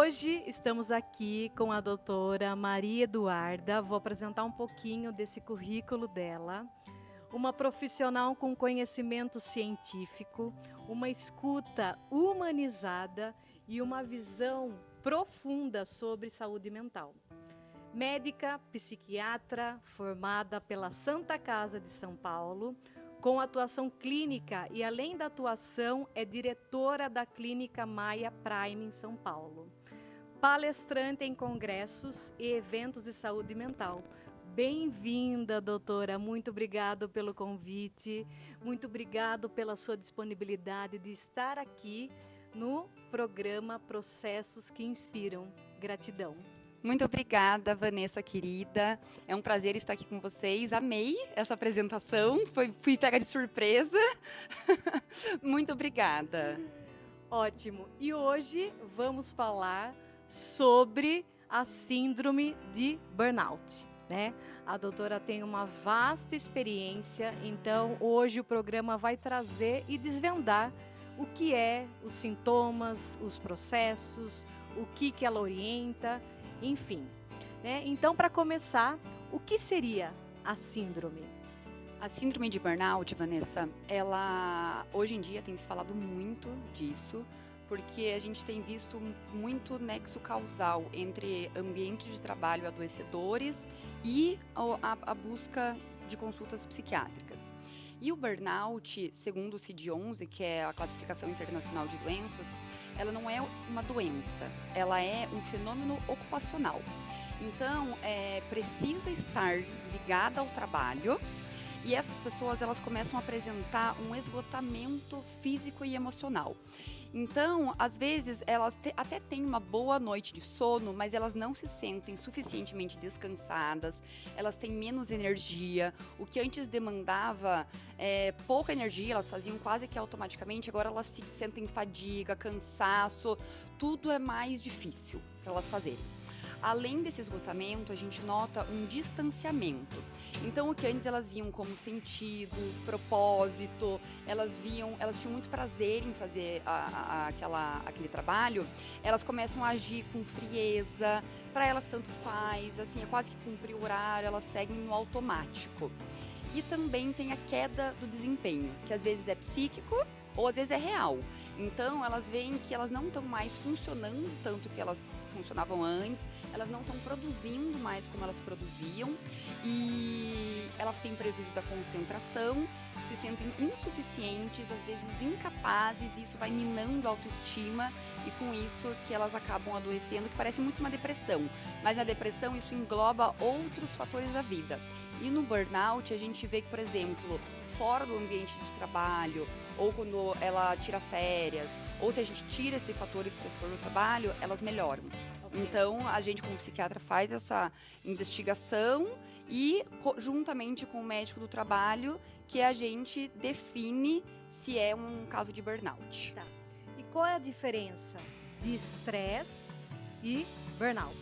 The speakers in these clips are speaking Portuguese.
Hoje estamos aqui com a doutora Maria Eduarda. Vou apresentar um pouquinho desse currículo dela. Uma profissional com conhecimento científico, uma escuta humanizada e uma visão profunda sobre saúde mental. Médica, psiquiatra, formada pela Santa Casa de São Paulo, com atuação clínica e, além da atuação, é diretora da Clínica Maia Prime em São Paulo. Palestrante em congressos e eventos de saúde mental. Bem-vinda, doutora. Muito obrigado pelo convite. Muito obrigado pela sua disponibilidade de estar aqui no programa Processos que Inspiram. Gratidão. Muito obrigada, Vanessa, querida. É um prazer estar aqui com vocês. Amei essa apresentação. Fui pega de surpresa. Muito obrigada. Ótimo. E hoje vamos falar sobre a síndrome de burnout, né? A doutora tem uma vasta experiência, então hoje o programa vai trazer e desvendar o que é os sintomas, os processos, o que ela orienta, enfim, né? Então, para começar, o que seria a síndrome? A síndrome de burnout, Vanessa, ela hoje em dia tem se falado muito disso, porque a gente tem visto muito nexo causal entre ambientes de trabalho adoecedores e a busca de consultas psiquiátricas. E o burnout, segundo o CID-11, que é a Classificação Internacional de Doenças, ela não é uma doença, ela é um fenômeno ocupacional. Então, precisa estar ligada ao trabalho. E essas pessoas, elas começam a apresentar um esgotamento físico e emocional. Então, às vezes, elas até têm uma boa noite de sono, mas elas não se sentem suficientemente descansadas, elas têm menos energia. O que antes demandava pouca energia, elas faziam quase que automaticamente, agora elas se sentem fadiga, cansaço, tudo é mais difícil para elas fazerem. Além desse esgotamento, a gente nota um distanciamento. Então, o que antes elas viam como sentido, propósito, elas tinham muito prazer em fazer aquele trabalho, elas começam a agir com frieza, para elas tanto faz, assim, é quase que cumprir o horário, elas seguem no automático. E também tem a queda do desempenho, que às vezes é psíquico ou às vezes é real. Então, elas veem que elas não estão mais funcionando tanto que elas funcionavam antes, elas não estão produzindo mais como elas produziam e elas têm prejuízo da concentração, se sentem insuficientes, às vezes incapazes, e isso vai minando a autoestima e com isso que elas acabam adoecendo, que parece muito uma depressão, mas na depressão isso engloba outros fatores da vida. E no burnout a gente vê que, por exemplo, fora do ambiente de trabalho, ou quando ela tira férias, ou se a gente tira esse fator estressor do trabalho, elas melhoram. Okay. Então, a gente como psiquiatra faz essa investigação e juntamente com o médico do trabalho que a gente define se é um caso de burnout. Tá. E qual é a diferença de estresse e burnout?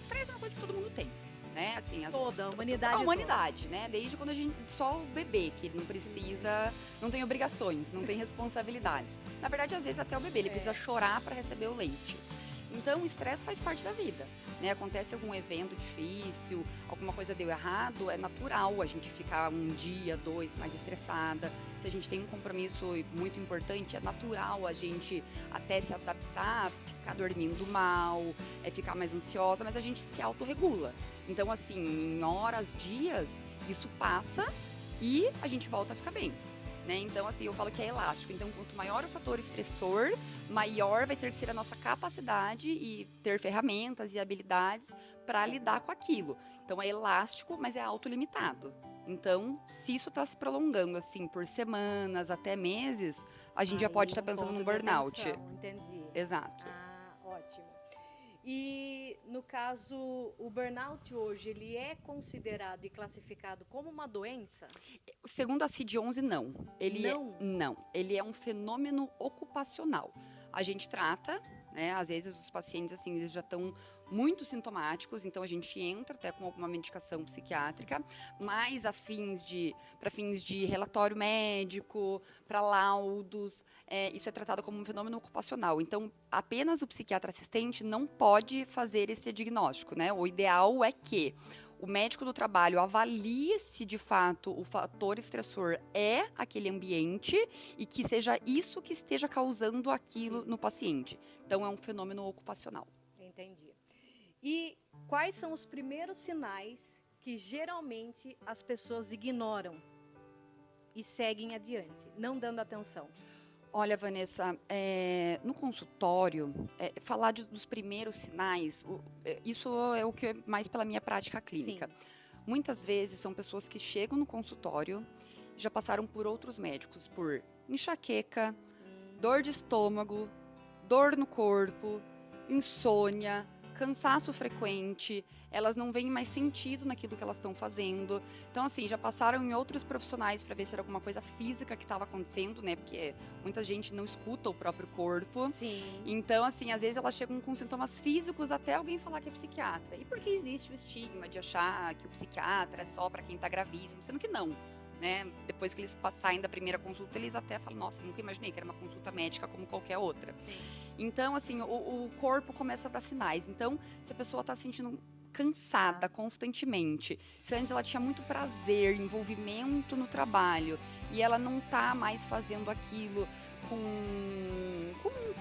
Estresse é uma coisa que todo mundo tem. Né? Assim, toda a humanidade. A humanidade, né? Desde quando a gente. Só o bebê, que não precisa. Não tem obrigações, não tem responsabilidades. Na verdade, às vezes até o bebê, ele precisa chorar para receber o leite. Então, o estresse faz parte da vida. Né? Acontece algum evento difícil, alguma coisa deu errado, é natural a gente ficar um dia, dois mais estressada. Se a gente tem um compromisso muito importante, é natural a gente até se adaptar, ficar dormindo mal, ficar mais ansiosa, mas a gente se autorregula. Então, assim, em horas, dias, isso passa e a gente volta a ficar bem. Né? Então, assim, eu falo que é elástico. Então, quanto maior o fator estressor, maior vai ter que ser a nossa capacidade e ter ferramentas e habilidades para lidar com aquilo. Então, é elástico, mas é autolimitado. Então, se isso está se prolongando, assim, por semanas, até meses, a gente já pode estar pensando no burnout. Entendi. Exato. Ótimo. E, no caso, o burnout hoje, ele é considerado e classificado como uma doença? Segundo a CID-11, não. Ele é um fenômeno ocupacional. A gente trata né? Às vezes os pacientes, assim, eles já estão muito sintomáticos, então a gente entra até com alguma medicação psiquiátrica, mas para fins de relatório médico, para laudos, isso é tratado como um fenômeno ocupacional. Então, apenas o psiquiatra assistente não pode fazer esse diagnóstico, né? O ideal é que o médico do trabalho avalie se de fato o fator estressor é aquele ambiente e que seja isso que esteja causando aquilo no paciente. Então, é um fenômeno ocupacional. Entendi. E quais são os primeiros sinais que geralmente as pessoas ignoram e seguem adiante, não dando atenção? Olha, Vanessa, no consultório, falar dos primeiros sinais, isso é o que é mais pela minha prática clínica. Sim. Muitas vezes são pessoas que chegam no consultório, já passaram por outros médicos, por enxaqueca, dor de estômago, dor no corpo, insônia, cansaço frequente, elas não veem mais sentido naquilo que elas estão fazendo. Então, assim, já passaram em outros profissionais para ver se era alguma coisa física que estava acontecendo, né? Porque muita gente não escuta o próprio corpo. Sim. Então, assim, às vezes elas chegam com sintomas físicos até alguém falar que é psiquiatra. E porque existe o estigma de achar que o psiquiatra é só para quem está gravíssimo, sendo que não. Né? Depois que eles saem da primeira consulta, eles até falam, nossa, nunca imaginei que era uma consulta médica como qualquer outra. Sim. Então, assim, o corpo começa a dar sinais. Então, se a pessoa está se sentindo cansada constantemente, se antes ela tinha muito prazer, envolvimento no trabalho, e ela não está mais fazendo aquilo com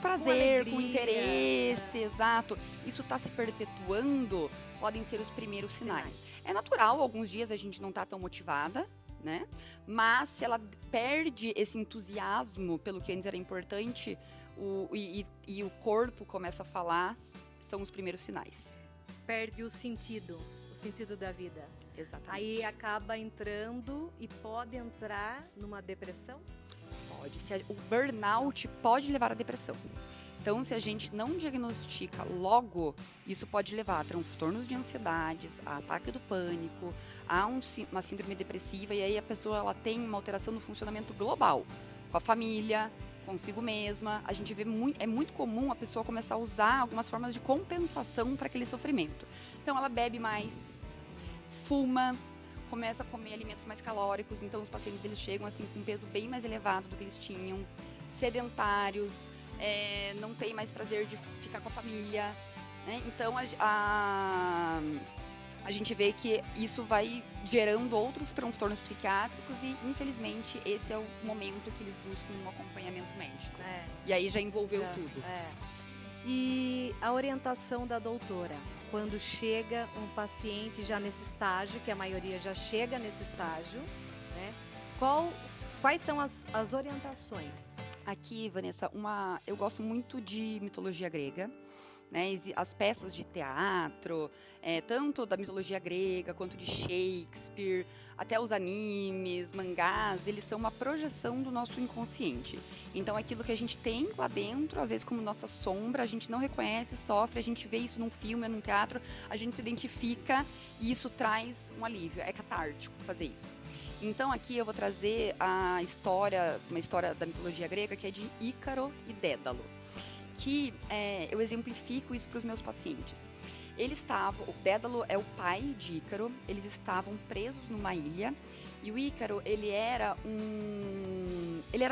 prazer, com interesse, exato, isso está se perpetuando, podem ser os primeiros sinais. É natural, alguns dias a gente não está tão motivada, né? Mas se ela perde esse entusiasmo pelo que antes era importante, e o corpo começa a falar, são os primeiros sinais. Perde o sentido da vida. Exatamente. Aí acaba entrando e pode entrar numa depressão? Pode. O burnout pode levar à depressão. Então, se a gente não diagnostica logo, isso pode levar a transtornos de ansiedades, a ataque do pânico, a uma síndrome depressiva, e aí a pessoa ela tem uma alteração no funcionamento global, com a família, consigo mesma. A gente vê é muito comum a pessoa começar a usar algumas formas de compensação para aquele sofrimento. Então, ela bebe mais, fuma, começa a comer alimentos mais calóricos. Então, os pacientes eles chegam assim com um peso bem mais elevado do que eles tinham, sedentários, não tem mais prazer de ficar com a família, né? Então a gente vê que isso vai gerando outros transtornos psiquiátricos e, infelizmente, esse é o momento que eles buscam um acompanhamento médico. E aí já envolveu tudo. E a orientação da doutora, quando chega um paciente já nesse estágio, que a maioria já chega nesse estágio, né? Quais são as orientações? Aqui, Vanessa, eu gosto muito de mitologia grega, né? As peças de teatro, tanto da mitologia grega quanto de Shakespeare, até os animes, mangás, eles são uma projeção do nosso inconsciente. Então, aquilo que a gente tem lá dentro, às vezes como nossa sombra, a gente não reconhece, sofre, a gente vê isso num filme ou num teatro, a gente se identifica e isso traz um alívio, é catártico fazer isso. Então, aqui eu vou trazer uma história da mitologia grega, que é de Ícaro e Dédalo, que eu exemplifico isso para os meus pacientes. O Dédalo é o pai de Ícaro, eles estavam presos numa ilha, e o Ícaro, ele era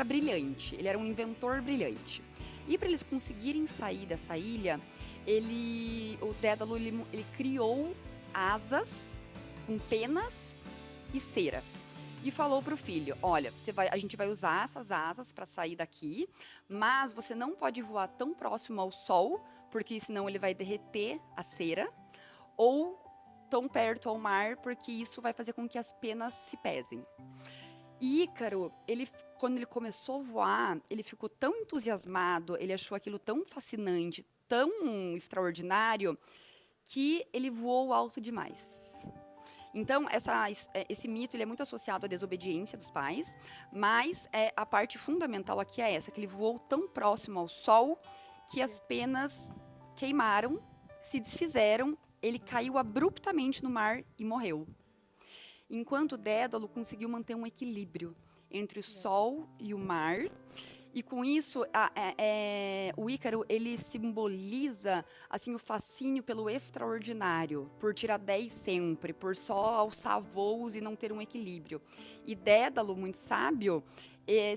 brilhante, ele era um inventor brilhante. E para eles conseguirem sair dessa ilha, o Dédalo ele criou asas com penas e cera. E falou para o filho, olha, a gente vai usar essas asas para sair daqui, mas você não pode voar tão próximo ao sol, porque senão ele vai derreter a cera, ou tão perto ao mar, porque isso vai fazer com que as penas se pesem. E Ícaro, quando ele começou a voar, ele ficou tão entusiasmado, ele achou aquilo tão fascinante, tão extraordinário, que ele voou alto demais. Então, esse mito ele é muito associado à desobediência dos pais, mas a parte fundamental aqui é essa, que ele voou tão próximo ao sol que as penas queimaram, se desfizeram, ele caiu abruptamente no mar e morreu. Enquanto Dédalo conseguiu manter um equilíbrio entre o sol e o mar, E com isso, o Ícaro, ele simboliza assim, o fascínio pelo extraordinário, por tirar 10 sempre, por só alçar voos e não ter um equilíbrio. E Dédalo, muito sábio,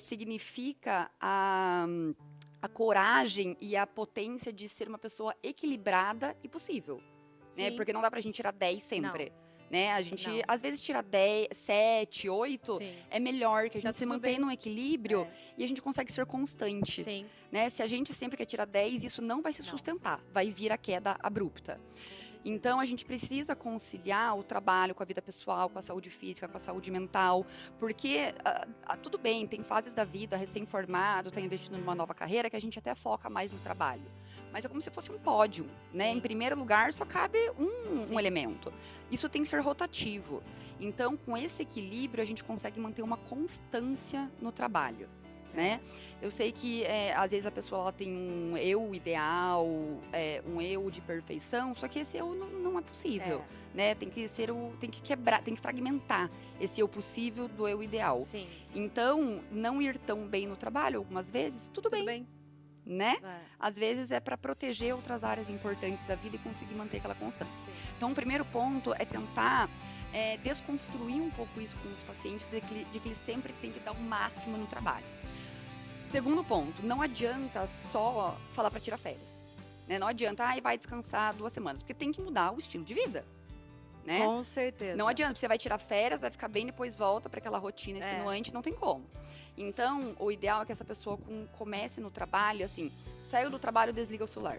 significa a coragem e a potência de ser uma pessoa equilibrada e possível. Né? Porque não dá pra gente tirar 10 sempre. Né? A gente, às vezes, tira 10, 7, 8, é melhor que a gente se mantenha num equilíbrio e a gente consegue ser constante. Né? Se a gente sempre quer tirar 10, isso não vai se sustentar, vai vir a queda abrupta. Então, a gente precisa conciliar o trabalho com a vida pessoal, com a saúde física, com a saúde mental, porque tudo bem, tem fases da vida, recém-formado, está investindo numa nova carreira, que a gente até foca mais no trabalho. Mas é como se fosse um pódio, né? Em primeiro lugar, só cabe um elemento. Isso tem que ser rotativo. Então, com esse equilíbrio, a gente consegue manter uma constância no trabalho. Né? Eu sei que às vezes a pessoa ela tem um eu ideal, um eu de perfeição, só que esse eu não é possível, né? Tem que quebrar, tem que fragmentar esse eu possível do eu ideal. Então, não ir tão bem no trabalho algumas vezes, tudo bem. Né? Às vezes é para proteger outras áreas importantes da vida e conseguir manter aquela constância. Então, o primeiro ponto é tentar desconstruir um pouco isso com os pacientes, de que eles sempre têm que dar o máximo no trabalho. Segundo ponto, não adianta só falar para tirar férias. Né? Não adianta, vai descansar 2 semanas, porque tem que mudar o estilo de vida. Né? Com certeza. Não adianta, você vai tirar férias, vai ficar bem, depois volta para aquela rotina extenuante, não tem como. Então, o ideal é que essa pessoa comece no trabalho, assim, saiu do trabalho, desliga o celular.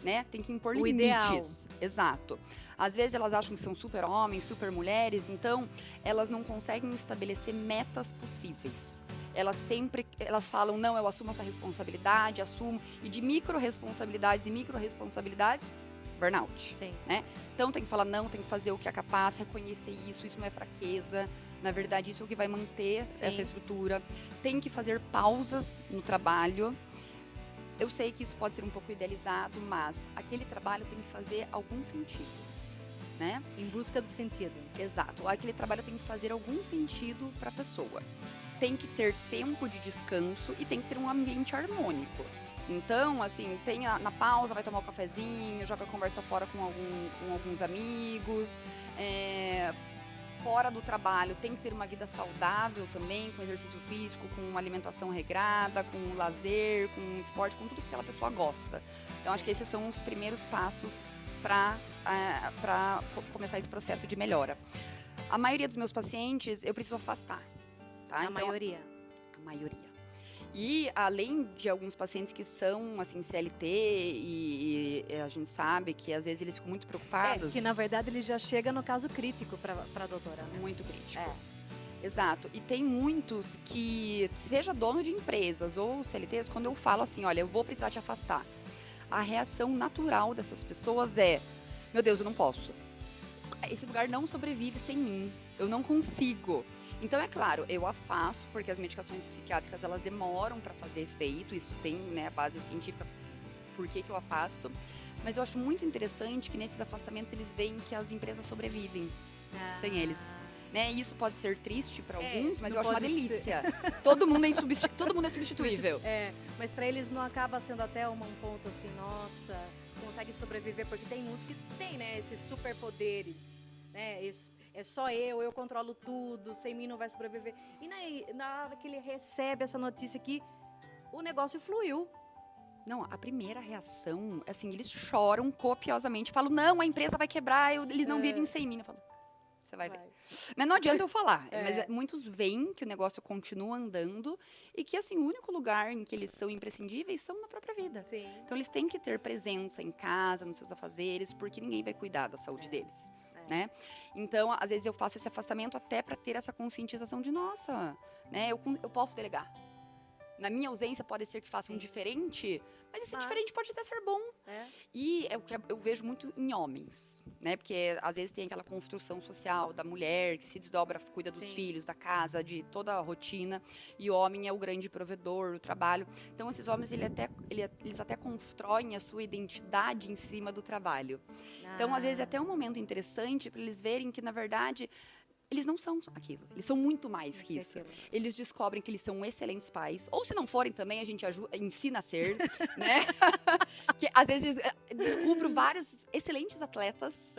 Né? Tem que impor limites. Ideal. Exato. Às vezes elas acham que são super homens, super mulheres, então elas não conseguem estabelecer metas possíveis. Elas falam, não, eu assumo essa responsabilidade, e de micro-responsabilidades burnout. Né? Então tem que falar não, tem que fazer o que é capaz, reconhecer isso não é fraqueza. Na verdade, isso é o que vai manter essa estrutura. Tem que fazer pausas no trabalho. Eu sei que isso pode ser um pouco idealizado, mas aquele trabalho tem que fazer algum sentido. Né? Em busca do sentido. Exato. Aquele trabalho tem que fazer algum sentido para a pessoa. Tem que ter tempo de descanso e tem que ter um ambiente harmônico. Então, assim, na pausa, vai tomar um cafezinho, joga conversa fora com alguns amigos. Fora do trabalho, tem que ter uma vida saudável também, com exercício físico, com alimentação regrada, com lazer, com esporte, com tudo que aquela pessoa gosta. Então, acho que esses são os primeiros passos para começar esse processo de melhora. A maioria dos meus pacientes, eu preciso afastar. Tá? A maioria. A maioria. E além de alguns pacientes que são, assim, CLT e a gente sabe que às vezes eles ficam muito preocupados. Que na verdade ele já chega no caso crítico para a doutora. Né? Muito crítico. Exato. E tem muitos que, seja dono de empresas ou CLTs, quando eu falo assim, olha, eu vou precisar te afastar. A reação natural dessas pessoas é, meu Deus, eu não posso. Esse lugar não sobrevive sem mim. Eu não consigo. Então, é claro, eu afasto, porque as medicações psiquiátricas, elas demoram para fazer efeito. Isso tem, né, a base científica, por que eu afasto. Mas eu acho muito interessante que nesses afastamentos eles veem que as empresas sobrevivem sem eles. Né? E isso pode ser triste para alguns, mas eu acho uma delícia. Todo mundo é substituível. Mas para eles não acaba sendo até um ponto assim, nossa, consegue sobreviver, porque tem uns que tem, né, esses superpoderes, né? É só eu controlo tudo, sem mim não vai sobreviver. E na hora que ele recebe essa notícia aqui, o negócio fluiu. Não, a primeira reação, assim, eles choram copiosamente, falam, não, a empresa vai quebrar, eles não vivem sem mim. Eu falo, você vai ver. Mas não adianta eu falar. Mas muitos veem que o negócio continua andando e que, assim, o único lugar em que eles são imprescindíveis são na própria vida. Sim. Então, eles têm que ter presença em casa, nos seus afazeres, porque ninguém vai cuidar da saúde deles. Né? Então, às vezes eu faço esse afastamento até para ter essa conscientização de, nossa, né, eu posso delegar. Na minha ausência pode ser que façam diferente, mas esse diferente pode até ser bom. E é o que eu vejo muito em homens, né? Porque às vezes tem aquela construção social da mulher que se desdobra, cuida dos filhos, da casa, de toda a rotina, e o homem é o grande provedor, o trabalho. Então esses homens eles até constroem a sua identidade em cima do trabalho. Então às vezes é até um momento interessante para eles verem que na verdade eles não são aquilo. Eles são muito mais que isso. Eles descobrem que eles são excelentes pais. Ou se não forem também, a gente ensina a ser, né? Que às vezes descubro vários excelentes atletas,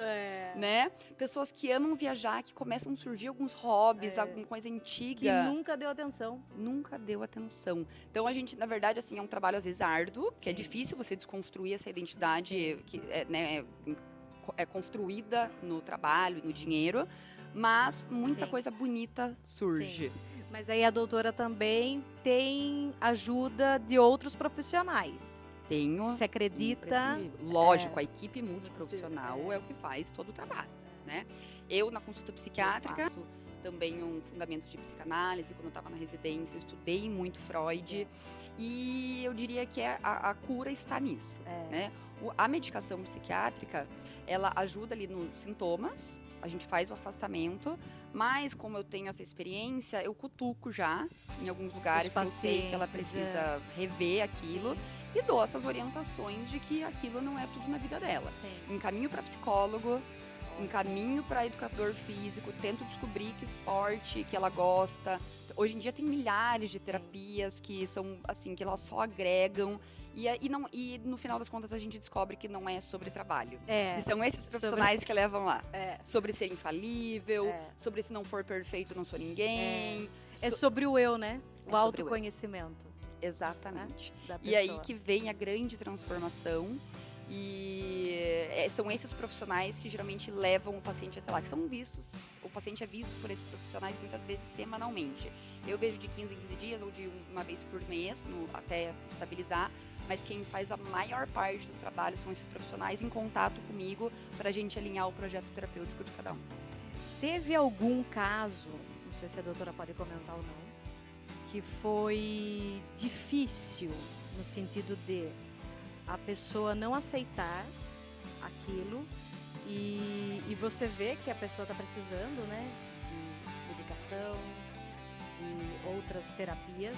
né? Pessoas que amam viajar, que começam a surgir alguns hobbies, alguma coisa antiga. Que nunca deu atenção. Nunca deu atenção. Então, a gente, na verdade, assim, é um trabalho às vezes árduo, que é difícil você desconstruir essa identidade que é construída no trabalho, no dinheiro, mas muita coisa bonita surge. Mas aí a doutora também tem ajuda de outros profissionais. Tenho. Você acredita? Lógico, a equipe multiprofissional é o que faz todo o trabalho, né? Eu, na consulta psiquiátrica, faço também um fundamento de psicanálise. Quando eu estava na residência, eu estudei muito Freud. E eu diria que a cura está nisso, né? A medicação psiquiátrica, ela ajuda ali nos sintomas, a gente faz o afastamento, mas como eu tenho essa experiência, eu cutuco já em alguns lugares que eu sei que ela precisa rever aquilo e dou essas orientações de que aquilo não é tudo na vida dela. Encaminho para psicólogo, encaminho para educador físico, tento descobrir que esporte que ela gosta. Hoje em dia tem milhares de terapias que são assim, que elas só agregam. E no final das contas a gente descobre que não é sobre trabalho. E são esses profissionais que levam lá. Sobre ser infalível, sobre se não for perfeito não sou ninguém. É sobre o eu, né? O autoconhecimento. Exatamente. E aí que vem a grande transformação. E são esses profissionais que geralmente levam o paciente até lá, que são vistos, o paciente é visto por esses profissionais muitas vezes semanalmente. Eu vejo de 15 em 15 dias ou de uma vez por mês, até estabilizar, mas quem faz a maior parte do trabalho são esses profissionais em contato comigo para a gente alinhar o projeto terapêutico de cada um. Teve algum caso, não sei se a doutora pode comentar ou não, que foi difícil no sentido de a pessoa não aceitar aquilo e você vê que a pessoa está precisando, né, de medicação, de outras terapias,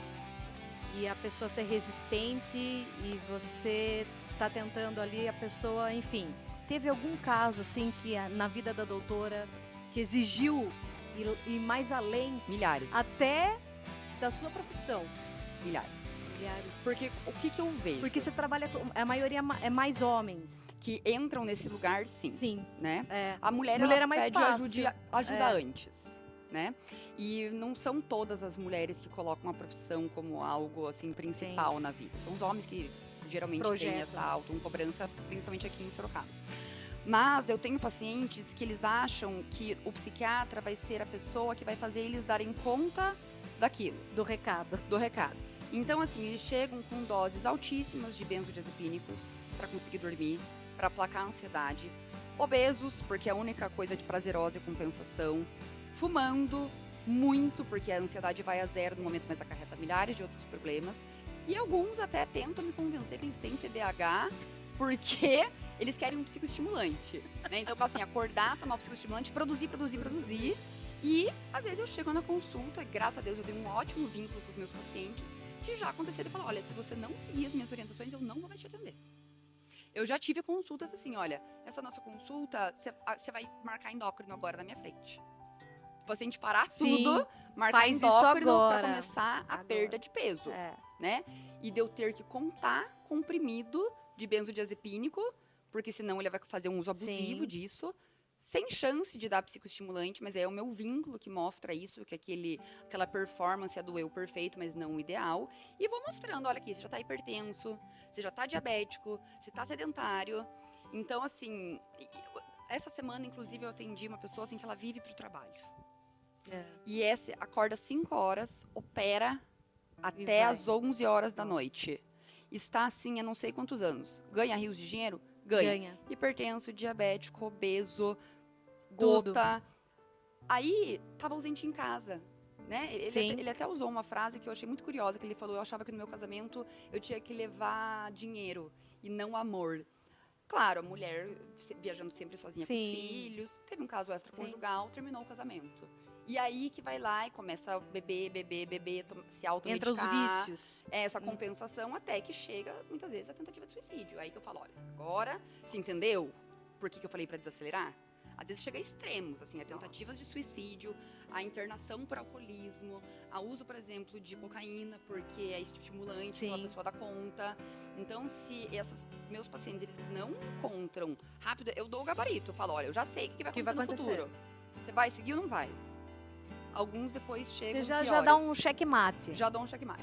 e a pessoa ser resistente e você está tentando ali a pessoa, enfim. Teve algum caso assim que na vida da doutora que exigiu ir mais além? Milhares. Até da sua profissão. Milhares. Porque o que eu vejo? Porque você trabalha com... A maioria é mais homens. Que entram nesse lugar, sim. Sim. Né? É. A mulher é mais pede fácil. ajuda antes. Né? E não são todas as mulheres que colocam a profissão como algo assim principal na vida. São os homens que geralmente têm essa autocobrança, principalmente aqui em Sorocaba. Mas eu tenho pacientes que eles acham que o psiquiatra vai ser a pessoa que vai fazer eles darem conta daquilo. Do recado. Então, assim, eles chegam com doses altíssimas de benzodiazepínicos para conseguir dormir, para aplacar a ansiedade. Obesos, porque a única coisa de prazerosa é compensação. Fumando muito, porque a ansiedade vai a zero no momento, mas acarreta milhares de outros problemas. E alguns até tentam me convencer que eles têm TDAH, porque eles querem um psicoestimulante. Né? Então, assim, acordar, tomar o psicoestimulante, produzir. E, às vezes, eu chego na consulta, e graças a Deus eu tenho um ótimo vínculo com os meus pacientes, que já aconteceu de falar, olha, se você não seguir as minhas orientações, eu não vou mais te atender. Eu já tive consultas assim, olha, essa nossa consulta, você vai marcar endócrino agora na minha frente. O paciente parar tudo, marcar endócrino para começar a perda de peso, né? E de eu ter que contar comprimido de benzodiazepínico, porque senão ele vai fazer um uso abusivo disso, sem chance de dar psicoestimulante, mas é o meu vínculo que mostra isso, que aquela performance é do eu perfeito, mas não o ideal. E vou mostrando, olha aqui, você já está hipertenso, você já está diabético, você está sedentário. Então, assim, essa semana, inclusive, eu atendi uma pessoa assim que ela vive para o trabalho. E acorda 5 horas, opera até às 11 horas da noite. Está assim há não sei quantos anos. Ganha rios de dinheiro? Ganha. Hipertenso, diabético, obeso, gota. Aí, estava ausente em casa, né? Ele até usou uma frase que eu achei muito curiosa, que ele falou, eu achava que no meu casamento eu tinha que levar dinheiro e não amor. Claro, a mulher viajando sempre sozinha com os filhos, teve um caso extraconjugal, terminou o casamento. E aí que vai lá e começa a beber, se automedicar. Entra os vícios. Essa compensação até que chega, muitas vezes, a tentativa de suicídio. Aí que eu falo, olha, agora, você entendeu por que eu falei para desacelerar? Às vezes chega a extremos, assim, a tentativas de suicídio, a internação por alcoolismo, a uso, por exemplo, de cocaína, porque é estimulante, então a pessoa dá conta. Então, se esses meus pacientes, eles não encontram rápido, eu dou o gabarito, eu falo, olha, eu já sei o que vai acontecer no futuro. Você vai seguir ou não vai? Alguns depois chegam Você já dá um checkmate. Já dá um checkmate.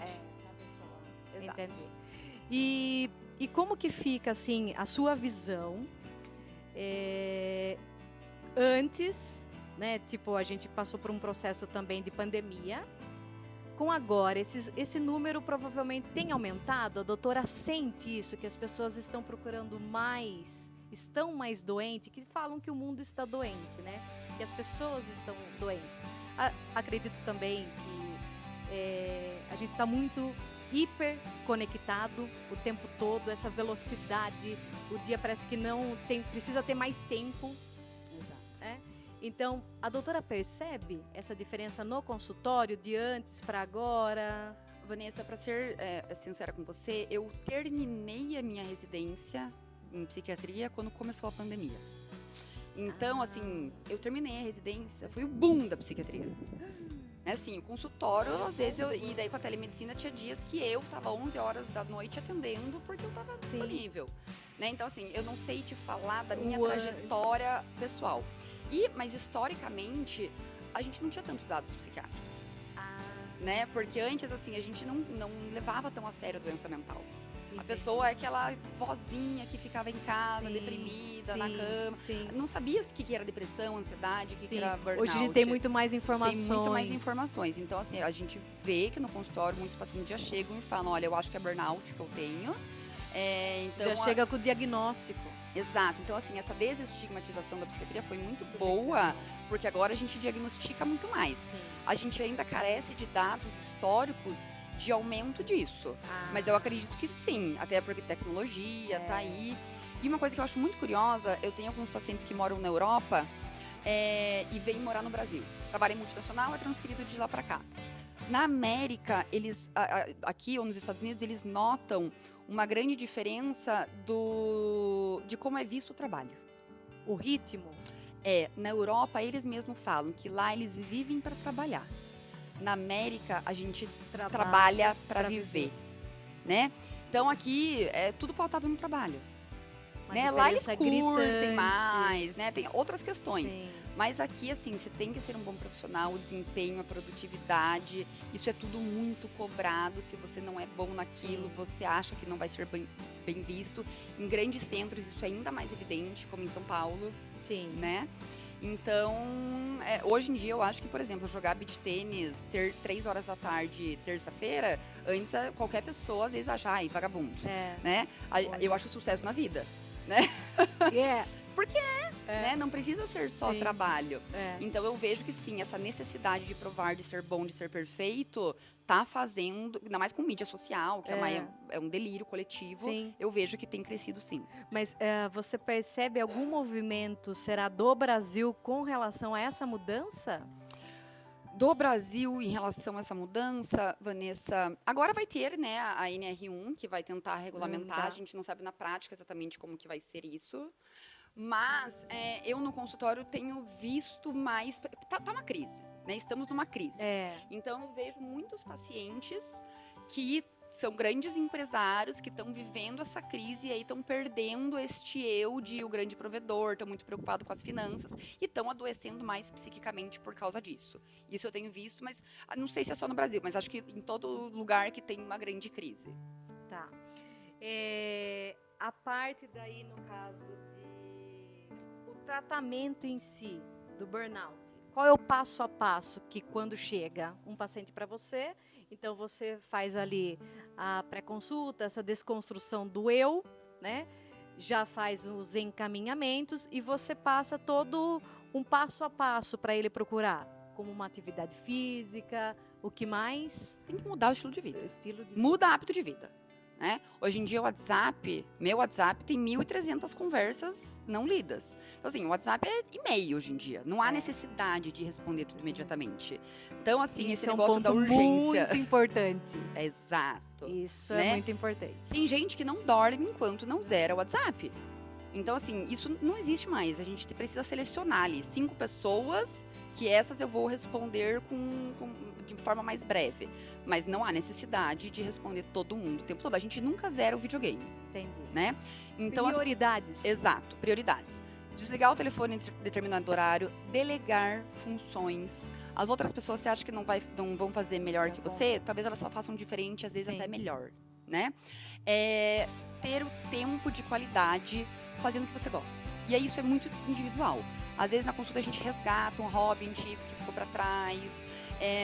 Exato. Entendi. E como que fica, assim, a sua visão antes, né? Tipo, a gente passou por um processo também de pandemia. Com agora, esse número provavelmente tem aumentado? A doutora sente isso, que as pessoas estão procurando mais, estão mais doentes, que falam que o mundo está doente, né? Que as pessoas estão doentes. Acredito também que a gente está muito hiper conectado o tempo todo, essa velocidade, o dia parece que não tem, precisa ter mais tempo. Exato. Então, a doutora percebe essa diferença no consultório de antes para agora? Vanessa, para ser sincera com você, eu terminei a minha residência em psiquiatria quando começou a pandemia. Então, assim, eu terminei a residência, foi o boom da psiquiatria. Assim, o consultório, às vezes, e daí com a telemedicina tinha dias que eu tava 11 horas da noite atendendo porque eu tava disponível. Né? Então, assim, eu não sei te falar da minha trajetória pessoal. Mas, historicamente, a gente não tinha tantos dados psiquiátricos. Né? Porque antes, assim, a gente não levava tão a sério a doença mental. A pessoa é aquela vozinha que ficava em casa, deprimida, na cama. Não sabia o que era depressão, ansiedade, o que era burnout. Hoje a gente tem muito mais informações. Tem muito mais informações. Então, assim, a gente vê que no consultório muitos pacientes já chegam e falam, olha, eu acho que é burnout que eu tenho. Então, já chega com o diagnóstico. Exato. Então, assim, essa desestigmatização da psiquiatria foi muito boa, porque agora a gente diagnostica muito mais. A gente ainda carece de dados históricos de aumento disso. Mas eu acredito que sim, até porque tecnologia tá aí. E uma coisa que eu acho muito curiosa, eu tenho alguns pacientes que moram na Europa e vêm morar no Brasil. Trabalho em multinacional, é transferido de lá para cá. Na América, eles aqui ou nos Estados Unidos, eles notam uma grande diferença de como é visto o trabalho. O ritmo? Na Europa, eles mesmos falam que lá eles vivem para trabalhar. Na América, a gente trabalha para viver, né? Então, aqui é tudo pautado no trabalho. Né? Lá eles curtem mais, né? Tem outras questões. Mas aqui, assim, você tem que ser um bom profissional, o desempenho, a produtividade, isso é tudo muito cobrado. Se você não é bom naquilo, você acha que não vai ser bem visto. Em grandes centros, isso é ainda mais evidente, como em São Paulo, né? Então, hoje em dia, eu acho que, por exemplo, jogar beach tênis, ter 3 horas da tarde, terça-feira, antes qualquer pessoa, às vezes, acha, vagabundo, né? Eu acho sucesso na vida, né? Porque né? Não precisa ser só trabalho. Então, eu vejo que, sim, essa necessidade de provar, de ser bom, de ser perfeito, tá fazendo, ainda mais com mídia social, que é um delírio coletivo, eu vejo que tem crescido, sim. Mas você percebe algum movimento, será do Brasil, com relação a essa mudança? Do Brasil, em relação a essa mudança, Vanessa, agora vai ter, né, a NR1, que vai tentar regulamentar, a gente não sabe na prática exatamente como que vai ser isso, mas eu no consultório tenho visto mais, tá uma crise, né, estamos numa crise, então eu vejo muitos pacientes que são grandes empresários que estão vivendo essa crise e aí estão perdendo este eu de o grande provedor, estão muito preocupados com as finanças e estão adoecendo mais psiquicamente por causa disso. Isso eu tenho visto, mas não sei se é só no Brasil, mas acho que em todo lugar que tem uma grande crise. Tá. A parte daí, no caso o tratamento em si, do burnout, qual é o passo a passo que quando chega um paciente para você, então você faz ali a pré-consulta, essa desconstrução do eu, né? Já faz os encaminhamentos e você passa todo um passo a passo para ele procurar, como uma atividade física, o que mais? Tem que mudar o estilo de vida. Muda hábito de vida. Né? Hoje em dia o meu WhatsApp tem 1.300 conversas não lidas. Então assim, o WhatsApp é e-mail hoje em dia. Não há necessidade de responder tudo imediatamente. Então assim, isso esse negócio da urgência... muito importante. Exato. Isso é muito importante. Tem gente que não dorme enquanto não zera o WhatsApp. Então, assim, isso não existe mais. A gente precisa selecionar ali 5 pessoas, que essas eu vou responder de forma mais breve. Mas não há necessidade de responder todo mundo o tempo todo. A gente nunca zera o videogame, Entendi. né? Então, Prioridades. exato, prioridades. Desligar o telefone em determinado horário, delegar funções. As outras pessoas, você acha que não vão fazer melhor que você? Talvez elas só façam diferente, às vezes Sim. até melhor, né? Ter o tempo de qualidade fazendo o que você gosta. E aí isso é muito individual. Às vezes na consulta a gente resgata um hobby antigo que ficou para trás.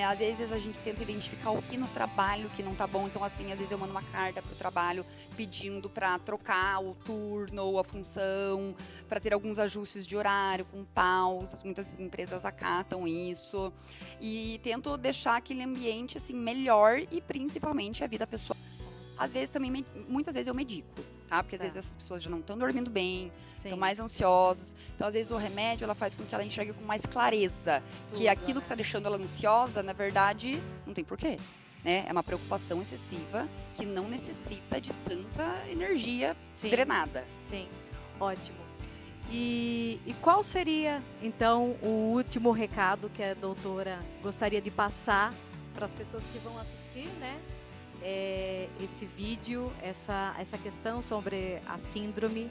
Às vezes a gente tenta identificar o que no trabalho que não tá bom. Então, assim, às vezes eu mando uma carta pro trabalho pedindo para trocar o turno ou a função, para ter alguns ajustes de horário, com pausas. Muitas empresas acatam isso. E tento deixar aquele ambiente, assim, melhor e principalmente a vida pessoal. Às vezes também, muitas vezes eu medico, tá? Porque às vezes essas pessoas já não estão dormindo bem, estão mais ansiosas. Então, às vezes o remédio, ela faz com que ela enxergue com mais clareza que aquilo que está deixando ela ansiosa, na verdade, não tem porquê, né? É uma preocupação excessiva que não necessita de tanta energia drenada. Sim, ótimo. E qual seria, então, o último recado que a doutora gostaria de passar para as pessoas que vão assistir, né? Esse vídeo, essa questão sobre a síndrome.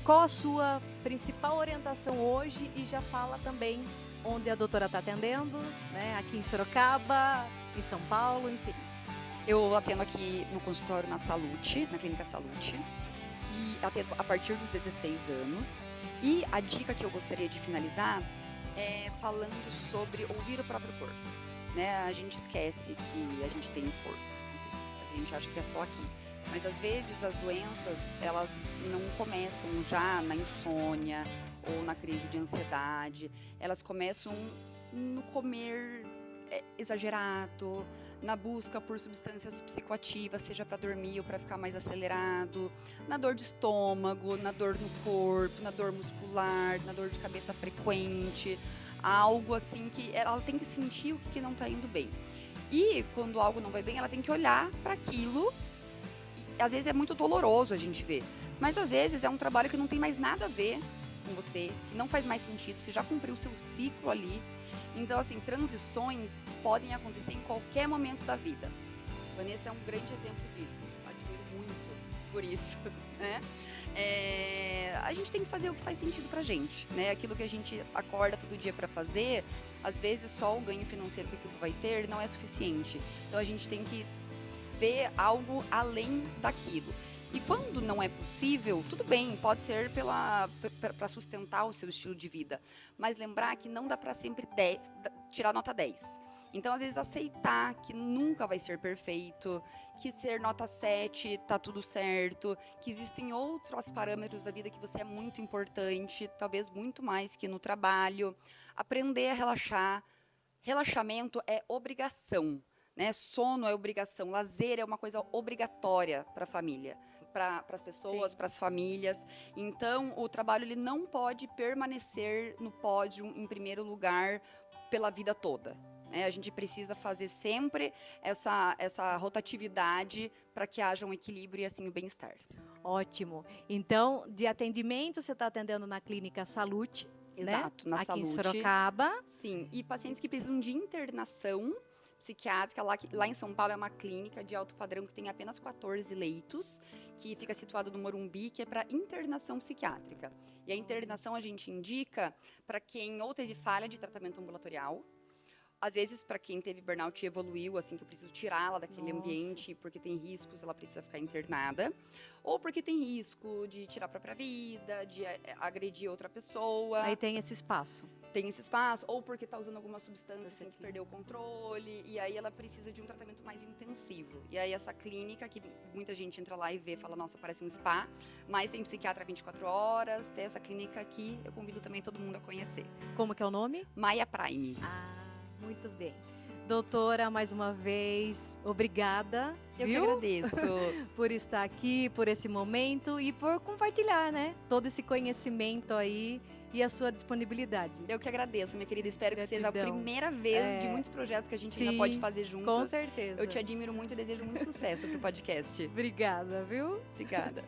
Qual a sua principal orientação hoje? E já fala também onde a doutora está atendendo, né? Aqui em Sorocaba, em São Paulo, enfim. Eu atendo aqui no consultório na Salute, na Clínica Salute, e atendo a partir dos 16 anos. E a dica que eu gostaria de finalizar é falando sobre ouvir o próprio corpo. Né? A gente esquece que a gente tem um corpo, a gente acha que é só aqui. Mas às vezes as doenças, elas não começam já na insônia ou na crise de ansiedade. Elas começam no comer exagerado, na busca por substâncias psicoativas, seja para dormir ou para ficar mais acelerado, na dor de estômago, na dor no corpo, na dor muscular, na dor de cabeça frequente. Algo assim que ela tem que sentir o que não está indo bem. E quando algo não vai bem, ela tem que olhar para aquilo. E, às vezes é muito doloroso a gente ver, mas às vezes é um trabalho que não tem mais nada a ver com você, que não faz mais sentido, você já cumpriu o seu ciclo ali. Então, assim, transições podem acontecer em qualquer momento da vida. Vanessa é um grande exemplo disso. Admiro muito por isso, né? A gente tem que fazer o que faz sentido pra gente, né? Aquilo que a gente acorda todo dia pra fazer, às vezes só o ganho financeiro que aquilo vai ter não é suficiente. Então a gente tem que ver algo além daquilo. E quando não é possível, tudo bem, pode ser para sustentar o seu estilo de vida. Mas lembrar que não dá para sempre tirar nota 10. Então, às vezes, aceitar que nunca vai ser perfeito, que ser nota 7 tá tudo certo, que existem outros parâmetros da vida que você é muito importante, talvez muito mais que no trabalho. Aprender a relaxar. Relaxamento é obrigação, né? Sono é obrigação, lazer é uma coisa obrigatória para a família, para as pessoas, para as famílias. Então, o trabalho ele não pode permanecer no pódio em primeiro lugar pela vida toda. A gente precisa fazer sempre essa rotatividade para que haja um equilíbrio e assim o bem-estar. Ótimo. Então, de atendimento, você está atendendo na Clínica Salute, exato, né? Na Salute. Aqui em Sorocaba. Sim, e pacientes que precisam de internação psiquiátrica, lá em São Paulo é uma clínica de alto padrão que tem apenas 14 leitos, que fica situado no Morumbi, que é para internação psiquiátrica. E a internação a gente indica para quem ou teve falha de tratamento ambulatorial, às vezes para quem teve burnout e evoluiu, assim, que eu preciso tirá-la daquele ambiente porque tem riscos, ela precisa ficar internada, ou porque tem risco de tirar a própria vida, de agredir outra pessoa. Aí tem esse espaço. Tem esse espaço, ou porque está usando alguma substância assim, que perdeu o controle, e aí ela precisa de um tratamento mais intensivo. E aí essa clínica, que muita gente entra lá e vê, fala, nossa, parece um spa, mas tem psiquiatra 24 horas, tem essa clínica aqui, eu convido também todo mundo a conhecer. Como que é o nome? Maia Prime. Muito bem. Doutora, mais uma vez, obrigada. Eu que agradeço. Por estar aqui, por esse momento e por compartilhar, né? Todo esse conhecimento aí e a sua disponibilidade. Eu que agradeço, minha querida. Espero que seja a primeira vez de muitos projetos que a gente ainda pode fazer juntos. Com certeza. Eu te admiro muito e desejo muito sucesso pro podcast. Obrigada, viu? Obrigada.